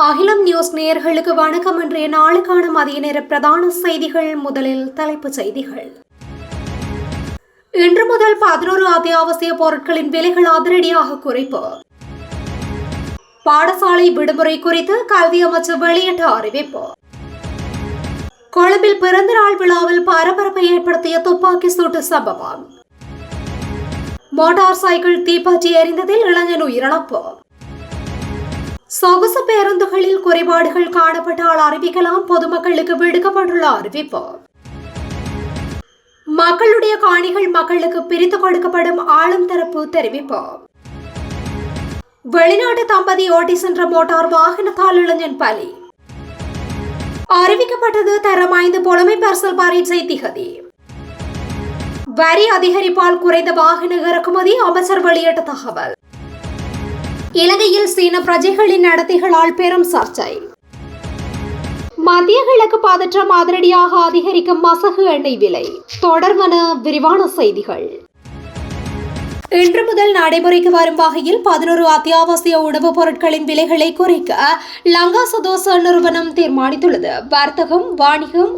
அகிலம் நியூஸ் நேயர்களுக்கு வணக்கம். இன்றைய நாளுக்கான மதிய நேர பிரதான செய்திகள். முதலில் தலைப்புச் செய்திகள். இன்று முதல் 11 அத்தியாவசிய பொருட்களின் விலைகள் அதிரடியாக குறைப்பு. பாடசாலை விடுமுறை குறித்து கல்வி அமைச்சர் வெளியிட்ட அறிவிப்பு. கொழும்பில் பிறந்தநாள் விழாவில் பரபரப்பை ஏற்படுத்திய துப்பாக்கி சூட்டு சம்பவம். மோட்டார் சைக்கிள் தீப்பற்றி எரிந்ததில் இளைஞன் உயிரிழப்பு. சொகுசு பேருந்துகளில் குறைபாடுகள் காணப்பட்டால் அறிவிக்கலாம், பொதுமக்களுக்கு விடுக்கப்பட்டுள்ள அறிவிப்பு. மக்களுடைய காணிகள் மக்களுக்கு பிரித்து கொடுக்கப்படும் ஆளும் தரப்பு தெரிவிப்பு. வெளிநாட்டு தம்பதி ஓட்டி சென்ற மோட்டார் வாகனத்தால் இளைஞன் பலி. அறிவிக்கப்பட்டது தரம் 5 புலமை பரிசல் பரீட்சை திகதி. வரி அதிகரிப்பால் குறைந்த வாகன இறக்குமதி, அமைச்சர் வெளியிட்ட தகவல். இலங்கையில் சீன பிரஜைகளின் நடத்தைகளால் பெரும் சர்ச்சை. மத்திய கிழக்கு பதற்றம் அதிரடியாக அதிகரிக்கும் மசகு எண்ணெய் விலை. தொடர்வன விரிவான செய்திகள். இன்று முதல் நடைமுறைக்கு வரும் வகையில் 11 அத்தியாவசிய உணவுப் பொருட்களின் விலைகளை குறைக்க லங்கா சதோச நிறுவனம் தீர்மானித்துள்ளது. வர்த்தகம், வாணிகம்,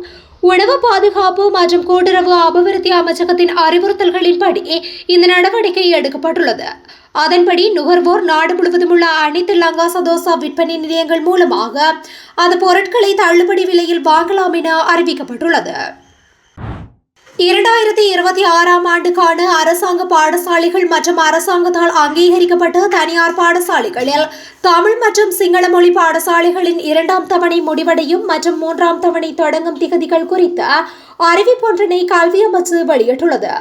உணவு பாதுகாப்பு மற்றும் கூட்டுறவு அபிவிருத்தி அமைச்சகத்தின் அறிவுறுத்தல்களின்படி இந்த நடவடிக்கை எடுக்கப்பட்டுள்ளது. அதன்படி நுகர்வோர் நாடு முழுவதும் உள்ள அனைத்து லங்கா சதோசா விற்பனை நிலையங்கள் மூலமாக அந்த பொருட்களை தள்ளுபடி விலையில் வாங்கலாம் என அறிவிக்கப்பட்டுள்ளது. 2026ஆம் ஆண்டுக்கான அரசாங்க பாடசாலைகள் மற்றும் அரசாங்கத்தால் அங்கீகரிக்கப்பட்ட தனியார் பாடசாலைகளில் தமிழ் மற்றும் சிங்கள மொழி பாடசாலைகளின் 2ஆம் தவணை முடிவடையும் மற்றும் 3ஆம் தவணை தொடங்கும் திகதிகள் குறித்த அறிவிப்பொன்றினை கல்வி அமைச்சு வெளியிட்டுள்ளது.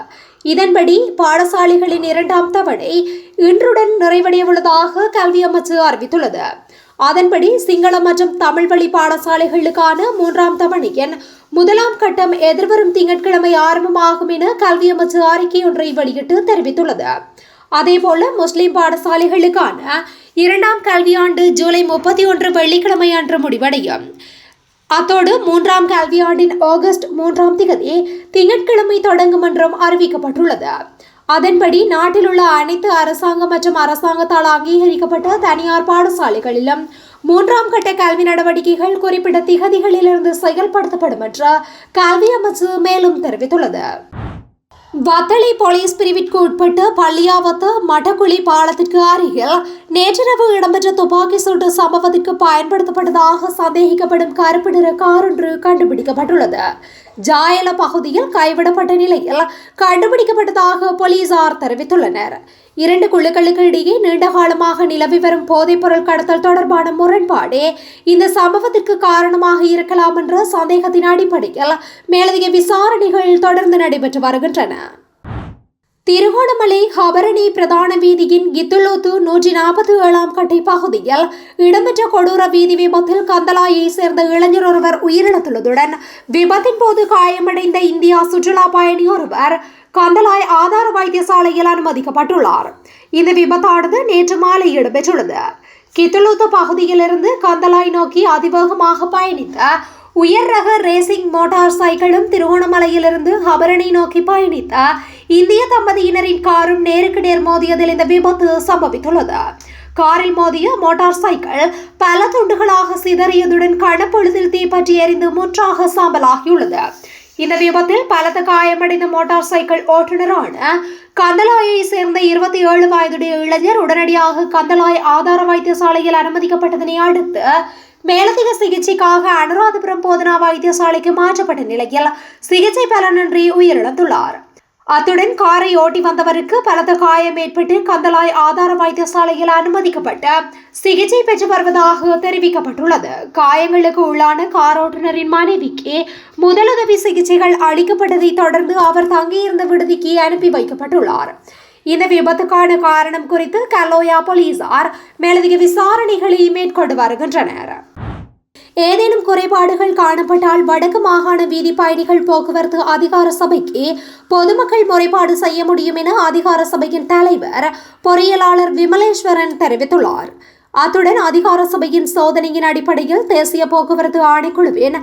இதன்படி பாடசாலைகளின் 2ஆம் தவணை இன்றுடன் நிறைவடையவுள்ளதாக கல்வி அமைச்சு அறிவித்துள்ளது. அதன்படி சிங்கள மற்றும் தமிழ் வழி பாடசாலைகளுக்கான 3ஆம் தவணையின் 1ஆம் கட்டம் எதிர்வரும் திங்கட்கிழமை ஆரம்பமாகும் என கல்வி அமைச்சு அறிக்கை ஒன்றை வெளியிட்டு தெரிவித்துள்ளது. அதேபோல முஸ்லிம் பாடசாலைகளுக்கான 2ஆம் கல்வியாண்டு ஜூலை 31 வெள்ளிக்கிழமை அன்று முடிவடையும். அத்தோடு 3ஆம் கல்வியாண்டின் ஆகஸ்ட் 3ஆம் திகதி திங்கட்கிழமை தொடங்கும் என்றும் அறிவிக்கப்பட்டுள்ளது. அதன்படி நாட்டில் உள்ள அனைத்து அரசாங்க மற்றும் அரசாங்கத்தால் அங்கீகரிக்கப்பட்ட தனியார் பாடசாலைகளிலும் 3ஆம் கட்ட கல்வி நடவடிக்கைகள் குறிப்பிட்ட திகதிகளிலிருந்து செயல்படுத்தப்படும் என்று கல்வி அமைச்சு மேலும் தெரிவித்துள்ளது. வத்தளை போலீஸ் பிரிவிற்கு உட்பட்ட பள்ளியாவத்து மட்டக்குழி பாலத்திற்கு அருகில் நேற்றிரவு இடம்பெற்ற துப்பாக்கி சூட்டு சம்பவத்திற்கு பயன்படுத்தப்பட்டதாக சந்தேகிக்கப்படும் கருப்பு நிற கார் ஒன்று கண்டுபிடிக்கப்பட்டுள்ளது. ஜாயல பகுதியில் கைவிடப்பட்ட நிலையில் கண்டுபிடிக்கப்பட்டதாக போலீசார் தெரிவித்துள்ளனர். 2 குழுக்களுக்கு இடையே நீண்ட காலமாக நிலவி வரும் போதைப்பொருள் கடத்தல் தொடர்பான முரண்பாடே இந்த சம்பவத்திற்கு காரணமாக இருக்கலாம் என்ற சந்தேகத்தின் அடிப்படையில் மேலதிக விசாரணைகள் தொடர்ந்து நடைபெற்று வருகின்றன. திருகோணமலை ஹபரணி பிரதான வீதியின் கித்துலோத்து 147ஆம் கட்டை பகுதியில் இடம்பெற்ற கொடூர வீதி விபத்தில் கந்தலாயை சேர்ந்த இளைஞர் ஒருவர் உயிரிழந்துள்ளதுடன் விபத்தின் போது காயமடைந்த இந்தியா சுற்றுலா பயணி ஒருவர் கந்தலாய் ஆதார வைத்தியசாலையில் அனுமதிக்கப்பட்டுள்ளார். இந்த விபத்தானது நேற்று மாலை இடம்பெற்றுள்ளது. கித்துலோத்து பகுதியிலிருந்து கந்தலாய் நோக்கி அதிவேகமாக பயணித்த உயர் ரக ரேசிங் மோட்டார் சைக்கிளும் திருகோணமலையிலிருந்து ஹபரணி நோக்கி பயணித்த இந்திய தம்பதியினரின் காரும் நேருக்கு நேர் மோதியதில் இந்த விபத்து சம்பவித்துள்ளது. காரில் மோதிய மோட்டார் சைக்கிள் பல துண்டுகளாக சிதறியதுடன் கனப்பொழுதில் தீப்பற்றி எரிந்து முற்றாக சாம்பலாகியுள்ளது. இந்த விபத்தில் பலத்த காயமடைந்த மோட்டார் சைக்கிள் ஓட்டுநரான கந்தலாயை சேர்ந்த 27 வயதுடைய இளைஞர் உடனடியாக கந்தலாய் ஆதார வைத்தியசாலையில் அனுமதிக்கப்பட்டதனை அடுத்து மேலதிக சிகிச்சைக்காக அனுராதபுரம் போதனா வைத்தியசாலைக்கு மாற்றப்பட்ட நிலையில் சிகிச்சை பலனின்றி உயிரிழந்துள்ளார். அத்துடன் காரை ஓட்டி வந்தவருக்கு பலத்த காயம் ஏற்பட்டு கந்தலாய் ஆதார வைத்தியசாலையில் அனுமதிக்கப்பட்டு சிகிச்சை பெற்று வருவதாக தெரிவிக்கப்பட்டுள்ளது. காயங்களுக்கு உள்ளான கார் ஓட்டுநரின் மனைவிக்கு முதலுதவி சிகிச்சைகள் அளிக்கப்பட்டதை தொடர்ந்து அவர் தங்கியிருந்த விடுதிக்கு அனுப்பி வைக்கப்பட்டுள்ளார். இந்த விபத்துக்கான காரணம் குறித்து கலோயா போலீசார் மேலதிக விசாரணைகளை மேற்கொண்டு வருகின்றனர். ஏதேனும் குறைபாடுகள் காணப்பட்டால் வடக்கு மாகாண வீதி பயணிகள் போக்குவரத்து அதிகார சபைக்கு பொதுமக்கள் முறைப்பாடு செய்ய முடியும் என அதிகார சபையின் தலைவர் பொறியியலாளர் விமலேஸ்வரன் தெரிவித்துள்ளார். அத்துடன் அதிகார சபையின் சோதனையின் அடிப்படையில் தேசிய போக்குவரத்து ஆணைக்குழுவின்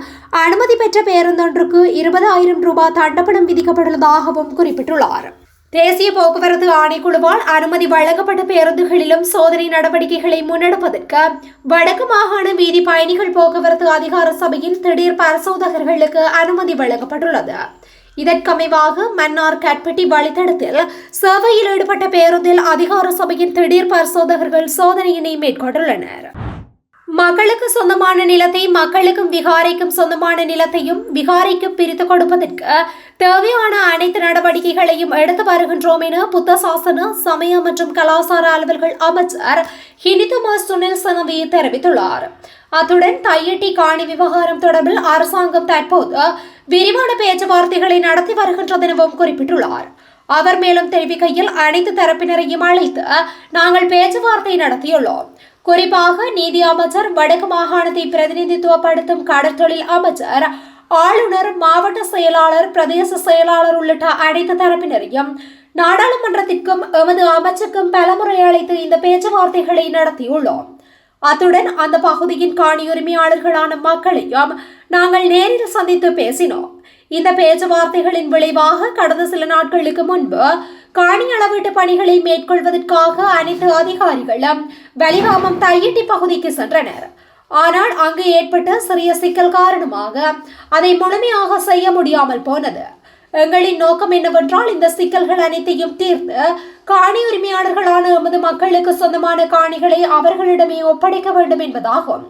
அனுமதி பெற்ற பேருந்தொன்றுக்கு 20,000 ரூபாய் தண்டப்பணம் விதிக்கப்பட்டுள்ளதாகவும் குறிப்பிட்டுள்ளார். தேசிய போக்குவரத்து ஆணைக்குழுவால் அனுமதி வழங்கப்பட்ட பேருந்துகளிலும் சோதனை நடவடிக்கைகளை முன்னெடுப்பதற்கு வடக்கு மாகாண வீதி பயணிகள் போக்குவரத்து அதிகார சபையின் திடீர் பரிசோதகர்களுக்கு அனுமதி வழங்கப்பட்டுள்ளது. இதற்கமைவாக மன்னார் கட்பட்டி வழித்தடத்தில் சேவையில் ஈடுபட்ட பேருந்தில் அதிகார சபையின் திடீர் பரிசோதகர்கள் சோதனையினை மேற்கொண்டுள்ளனர். மக்களுக்கு சொந்தமான நிலத்தை மக்களுக்கும் விகாரைக்கும் சொந்தமான நிலத்தையும் விகாரைக்கு பிரித்து கொடுப்பதற்கு தேவையான அனைத்து நடவடிக்கைகளையும் எடுத்து வருகின்றோம் என புத்த சாசன சமய மற்றும் கலாசார அலுவல்கள் அமைச்சர் ஹினிதுமா சுனில் சனவி தெரிவித்துள்ளார். அத்துடன் தையட்டி காணி விவகாரம் தொடர்பில் அரசாங்கம் தற்போது விரிவான பேச்சுவார்த்தைகளை நடத்தி வருகின்றது எனவும் குறிப்பிட்டுள்ளார். அவர் மேலும் தெரிவிக்கையில் அனைத்து தரப்பினரையும் அழைத்து நாங்கள் பேச்சுவார்த்தை நடத்தியுள்ளோம். குறிப்பாக நீதி அமைச்சர், வடக்கு மாகாணத்தை பிரதிநிதித்துவப்படுத்தும் கடற்தொழில் அமைச்சர், ஆளுநர், மாவட்ட செயலாளர், பிரதேச செயலாளர் உள்ளிட்ட அனைத்து தரப்பினரையும் நாடாளுமன்றத்திற்கும் எமது அமைச்சுக்கும் பலமுறை அழைத்து இந்த பேச்சுவார்த்தைகளை நடத்தியுள்ளோம். அத்துடன் அந்த பகுதியின் காணி உரிமையாளர்களான மக்களையும் நாங்கள் நேரில் சந்தித்து பேசினோம். இந்த பேச்சுவார்த்தைகளின் விளைவாக கடந்த சில நாட்களுக்கு முன்பு காணி அளவீட்டு பணிகளை மேற்கொள்வதற்காக அனைத்து அதிகாரிகளும் வலிகாமம் தையிட்டி பகுதிக்கு சென்றனர். ஆனால் அங்கு ஏற்பட்ட சிறிய சிக்கல் காரணமாக அதை முழுமையாக செய்ய முடியாமல் போனது. எங்களின் நோக்கம் என்னவென்றால் இந்த சிக்கல்கள் அனைத்தையும் தீர்த்து காணி உரிமையாளர்களான எமது மக்களுக்கு சொந்தமான காணிகளை அவர்களிடமே ஒப்படைக்க வேண்டும் என்பதாகும்.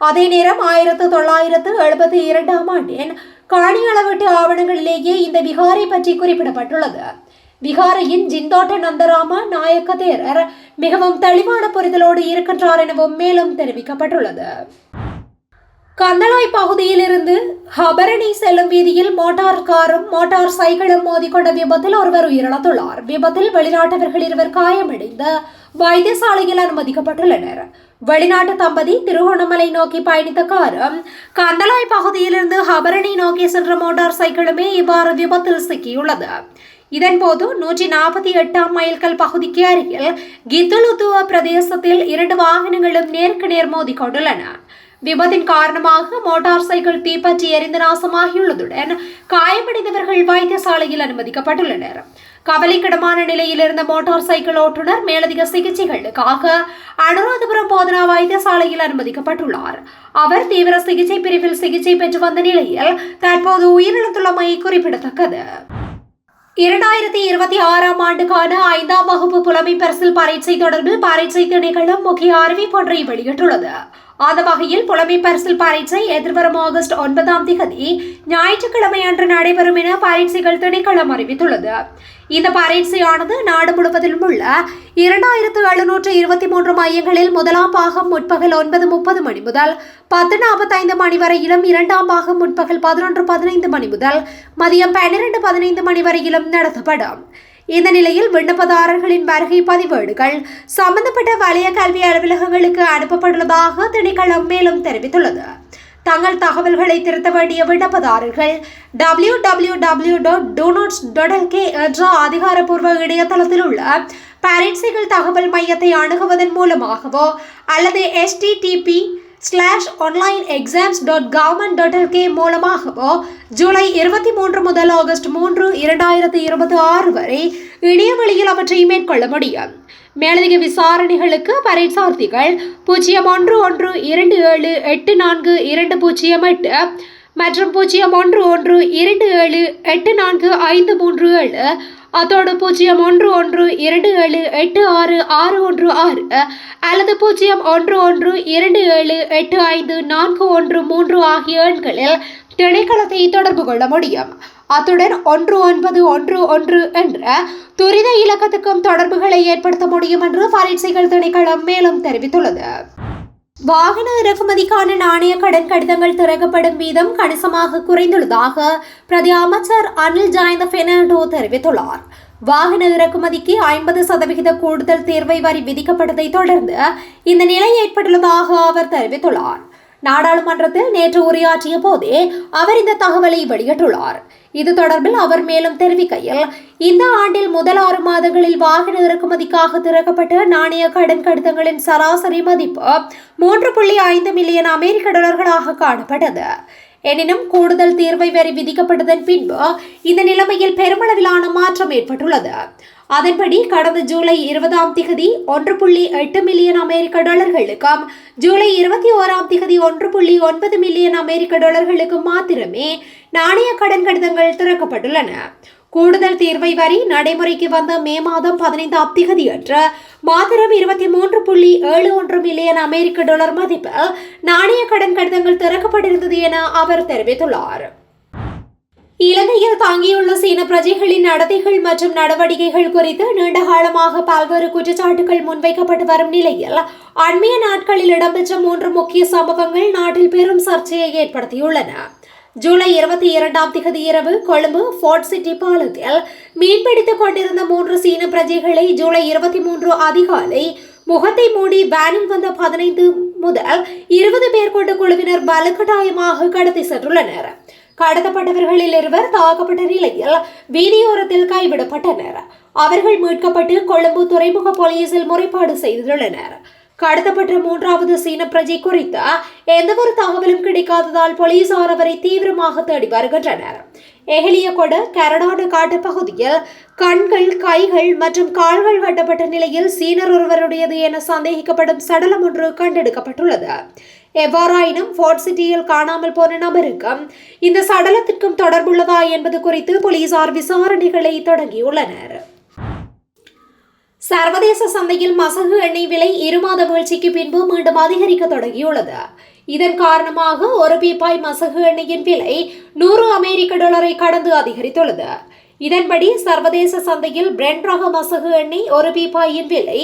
அதே நேரம் 1972 ஆண்டின் காணி அளவீட்டு ஆவணங்களிலேயே இந்த விகாரை பற்றி குறிப்பிடப்பட்டுள்ளது. விகாரையின் ஜிந்தோட்ட நந்தராம நாயக்க தேரர் மிகவும் தெளிவான புரிதலோடு இருக்கின்றார் எனவும் மேலும் தெரிவிக்கப்பட்டுள்ளது. கந்தளாய் பகுதியிலிருந்து ஹபரணி செல்லும் வீதியில் மோட்டார் காரும் மோட்டார் சைக்கிளும் மோதிக்கொண்ட விபத்தில் ஒருவர் உயிரிழந்துள்ளார். விபத்தில் வெளிநாட்டவர்கள் 2 காயமடைந்து வைத்தியசாலையில் அனுமதிக்கப்பட்டுள்ளனர். வெளிநாட்டு தம்பதி திருகோணமலை நோக்கி பயணித்த காரும் கந்தளாய் பகுதியிலிருந்து ஹபரணி நோக்கி சென்ற மோட்டார் சைக்கிளுமே இவ்வாறு விபத்தில் சிக்கியுள்ளது. இதன்போது 148 மைல்கல் பகுதிக்கு அருகில் கித்துலுத்துவ பிரதேசத்தில் 2 வாகனங்களும் நேருக்கு நேர் மோதிக்கொண்டுள்ளன. விபத்தின் காரணமாக மோட்டார் சைக்கிள் தீப்பற்றி எரிந்து நாசமாகியுள்ளதுடன் காயமடைந்தவர்கள் வைத்தியசாலையில் அனுமதிக்கப்பட்டுள்ளனர். கவலைக்கிடமான நிலையில் இருந்த மோட்டார் சைக்கிள் ஓட்டுநர் மேலதிக சிகிச்சைகளுக்காக அனுராதபுரம் போதனா வைத்தியசாலையில் அனுமதிக்கப்பட்டுள்ளார். அவர் தீவிர சிகிச்சை பிரிவில் சிகிச்சை பெற்று வந்த நிலையில் தற்போது உயிரிழந்துள்ளமை குறிப்பிடத்தக்கது. 2026 ஆண்டுக்கான 5ஆம் வகுப்பு புலமை பரிசில் பரீட்சை தொடர்பில் பரீட்சை திணைக்களம் முக்கிய அறிவிப்பொன்றை வெளியிட்டுள்ளது. அந்த வகையில் புலமை பரிசில் பரீட்சை எதிர்வரும் ஆகஸ்ட் 9 ஞாயிற்றுக்கிழமை அன்று நடைபெறும் என பரீட்சைகள் திணைக்களம் அறிவித்துள்ளது. இந்த பரீட்சையானது நாடு முழுவதிலும் உள்ள 2723 மையங்களில் முதலாம் பாகம் முற்பகல் 9:30 மணி முதல் 10:45 மணி வரையிலும், 2ஆம் பாகம் முற்பகல் 11:15 மணி முதல் மதியம் 12:15 மணி வரையிலும் நடத்தப்படும். இந்த நிலையில் விண்ணப்பதாரர்களின் வருகை பதிவேடுகள் சம்பந்தப்பட்ட வலய கல்வி அலுவலகங்களுக்கு அனுப்பப்பட்டுள்ளதாக திணைக்களம் மேலும் தெரிவித்துள்ளது. தங்கள் தகவல்களை திருத்த வேண்டிய விண்ணப்பதாரர்கள் www.donots.lk என்ற அதிகாரப்பூர்வ இணையதளத்தில் உள்ள பரீட்சைகள் தகவல் மையத்தை அணுகுவதன் மூலமாகவோ அல்லது http://onlineexams.government.lk மூலமாகவோ ஜூலை 23 முதல் ஆகஸ்ட் 3, 2026 வரை இணையவழியில் அவற்றை மேற்கொள்ள முடியும். மேலதிக விசாரணைகளுக்கு பரீட்சார்த்திகள் 0112784208 மற்றும் 0112784537 அதோடு 0112786616 அல்லது 0112785413 ஆகிய எண்களில் திணைக்களத்தை தொடர்பு கொள்ள முடியும். அத்துடன் 1911 என்ற துரித இலக்கத்துக்கும் தொடர்புகளை ஏற்படுத்த முடியும் என்று பரீட்சைகள் திணைக்களம் மேலும் தெரிவித்துள்ளது. வாகன இறக்குமதிக்கான நாணய கடன் கடிதங்கள் திறக்கப்படும் வீதம் கணிசமாக குறைந்துள்ளதாக பிரதி அமைச்சர் அனில் ஜாயந்த பெர்னாண்டோ தெரிவித்துள்ளார். வாகன இறக்குமதிக்கு 50% கூடுதல் தீர்வை வரி விதிக்கப்பட்டதை தொடர்ந்து இந்த நிலை ஏற்பட்டுள்ளதாக அவர் தெரிவித்துள்ளார். நாடாளுமன்றத்தில் நேற்று உரையாற்றிய போதே அவர் இந்த தகவலை வெளியிட்டுள்ளார். இது தொடர்பில் அவர் மேலும் தெரிவிக்கையில், இந்த ஆண்டில் முதல் 6 மாதங்களில் வாகன இறக்குமதிக்காக திறக்கப்பட்ட நாணய கடன் கடிதங்களின் சராசரி மதிப்பு 3.5 மில்லியன் அமெரிக்க டாலர்களாக காணப்பட்டது. எனினும் கூடுதல் தீர்வை வரி விதிக்கப்பட்டதன் பின்பு இந்த நிலைமையில் பெருமளவிலான மாற்றம் ஏற்பட்டுள்ளது. அதன்படி கடந்த ஜூலை 20ஆம் திகதி 1.8 மில்லியன் அமெரிக்க டாலர்களுக்கும் ஜூலை 21ஆம் திகதி 1.9 மில்லியன் அமெரிக்க டாலர்களுக்கும் மாத்திரமே நாணய கடன் கடிதங்கள் திறக்கப்பட்டுள்ளன. கூடுதல் தீர்வை வரி நடைமுறைக்கு வந்த மே மாதம் 15ஆம் திகதியன்று மாத்திரம் 23.71 மில்லியன் அமெரிக்க டாலர் மதிப்பில் நாணய கடன் கடிதங்கள் திறக்கப்பட்டிருந்தது என அவர் தெரிவித்துள்ளார். இலங்கையில் தங்கியுள்ள சீன பிரஜைகளின் நடத்தைகள் மற்றும் நடவடிக்கைகள் குறித்து நீண்ட காலமாக பல்வேறு குற்றச்சாட்டுகள் முன்வைக்கப்பட்டு வரும் நிலையில் அண்மைய நாட்களில் இடம்பெற்ற 3 முக்கிய சம்பவங்கள் நாட்டில் பெரும் சர்ச்சையை ஏற்படுத்தியுள்ளன. ஜூலை 22ஆம் திகதி இரவு கொழும்பு ஃபோர்ட் சிட்டி பாலத்தில் மீன்பிடித்துக் கொண்டிருந்த 3 சீன பிரஜைகளை ஜூலை 23 அதிகாலை முகத்தை மூடி வேனில் வந்த 15 முதல் 20 பேர் கொண்ட குழுவினர் வலுக்கட்டாயமாக கடத்தி சென்றுள்ளனர். கடத்தப்பட்டவர்களில் 2 தாக்கப்பட்ட நிலையில் வீதியோரத்தில் கைவிடப்பட்டனர். அவர்கள் மீட்கப்பட்டு கொழும்பு துறைமுக போலீசில் முறைப்பாடு செய்துள்ளனர். கடத்தப்பட்ட 3வது சீன பிரஜை குறித்த எந்தவொரு தகவலும் கிடைக்காததால் போலீசார் அவரை தீவிரமாக தேடி வருகின்றனர். எஹலியகொட கரடான காட்டு பகுதியில் கண்கள், கைகள் மற்றும் கால்கள் வெட்டப்பட்ட நிலையில் சீனர் ஒருவருடையது என சந்தேகிக்கப்படும் சடலம் ஒன்று கண்டெடுக்கப்பட்டுள்ளது. எவ்வாறாயினும் ஃபோர்ட் சிட்டியில் காணாமல் போன நபருக்கும் இந்த சடலத்திற்கும் தொடர்புள்ளதா என்பது குறித்து போலீசார் விசாரணைகளை தொடங்கியுள்ளனர். சர்வதேச சந்தையில் மசகு எண்ணெய் விலை 2 மாத வீழ்ச்சிக்கு பின்பு மீண்டும் அதிகரிக்க தொடங்கியுள்ளது. இதன் காரணமாக ஒரு பீப்பாய் மசகு எண்ணெயின் விலை 100 அமெரிக்க டாலரை கடந்து அதிகரித்துள்ளது. இதன்படி சர்வதேச சந்தையில் பிரெண்ட் ரக மசகு எண்ணெய் ஒரு பீப்பாயின் விலை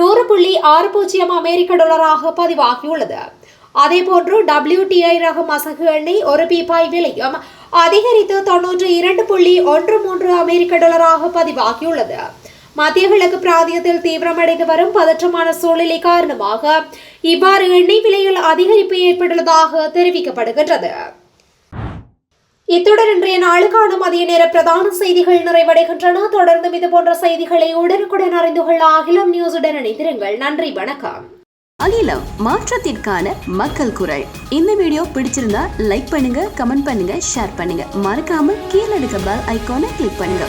100.60 அமெரிக்க டாலராக பதிவாகியுள்ளது. அதேபோன்று WTI ரக மசகு எண்ணெய் ஒரு பீப்பாய் விலையும் அதிகரித்து 92.13 அமெரிக்க டாலராக பதிவாகியுள்ளது. மத்திய கிழக்கு பிராந்தியத்தில் தீவிரமடைந்து வரும் பதற்றமான சூழ்நிலை காரணமாக இவ்வாறு எண்ணெய் விலையில் அதிகரிப்பு ஏற்பட்டுள்ளதாக தெரிவிக்கப்படுகின்றது. இத்துடன் இன்றைய நாளுக்கான மதிய நேர பிரதான செய்திகள் நிறைவடைகின்றன. தொடர்ந்து இதுபோன்ற செய்திகளை உடனுக்குடன் அறிந்து கொள்ள அகிலம் நியூஸுடன் இணைந்திருங்கள். நன்றி, வணக்கம். அகிலம், மாற்றத்திற்கான மக்கள் குரல். இந்த வீடியோ பிடிச்சிருந்தா லைக் பண்ணுங்க, கமெண்ட் பண்ணுங்க, ஷேர் பண்ணுங்க. மறக்காம கீழே இருக்க பெல் ஐகானை கிளிக் பண்ணுங்க.